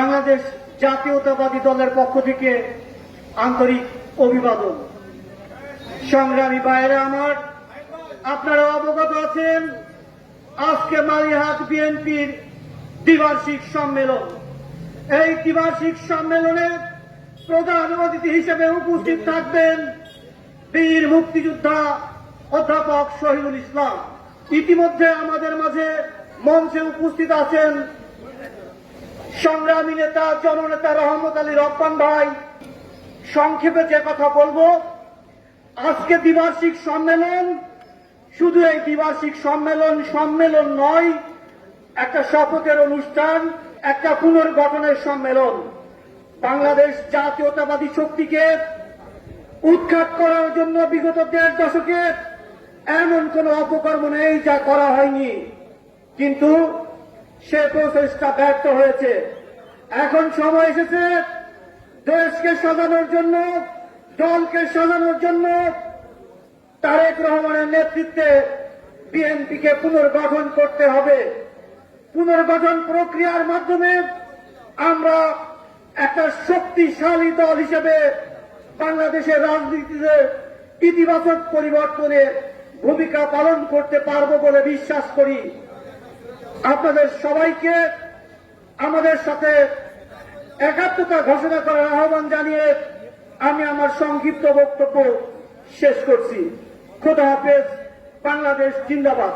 বাংলাদেশ জাতীয়তাবাদী দলের পক্ষ থেকে আন্তরিক অভিবাদন। সংগ্রামী ভাইয়েরা আমার, আপনারা অবগত আছেন আজকে মালিহাট বিএনপির দ্বিবার্ষিক সম্মেলন। এই দ্বিবার্ষিক সম্মেলনে প্রধান অতিথি হিসেবে উপস্থিত থাকবেন বীর মুক্তিযোদ্ধা অধ্যাপক শহীদুল ইসলাম। ইতিমধ্যে আমাদের মাঝে মঞ্চে উপস্থিত আছেন সংগ্রামী নেতা জননেতা রহমত আলী রহমান ভাই। সংক্ষেপে যে কথা বলবো, আজকে দ্বিবার্ষিক সম্মেলন শুধু এই দ্বিবার্ষিক সম্মেলন নয়, একটা শপথের অনুষ্ঠান, একটা পুনর্গঠনের সম্মেলন। বাংলাদেশ জাতীয়তাবাদী শক্তিকে উৎখাত করার জন্য বিগত ১.৫ দশকে এমন কোন অপকর্ম নেই যা করা হয়নি, কিন্তু সে প্রচেষ্টা ব্যর্থ হয়েছে। এখন সময় এসেছে দেশকে সাজানোর জন্য, দলকে সাজানোর জন্য তারেক রহমানের নেতৃত্বে বিএনপিকে পুনর্গঠন করতে হবে। পুনর্গঠন প্রক্রিয়ার মাধ্যমে আমরা একটা শক্তিশালী দল হিসেবে বাংলাদেশের রাজনীতিতে ইতিবাচক পরিবর্তনে ভূমিকা পালন করতে পারব বলে বিশ্বাস করি। আপনাদের সবাইকে আমাদের সাথে একাত্মতা ঘোষণা করার আহ্বান জানিয়ে আমি আমার সংক্ষিপ্ত বক্তব্য শেষ করছি। খোদা হাফেজ। বাংলাদেশ জিন্দাবাদ।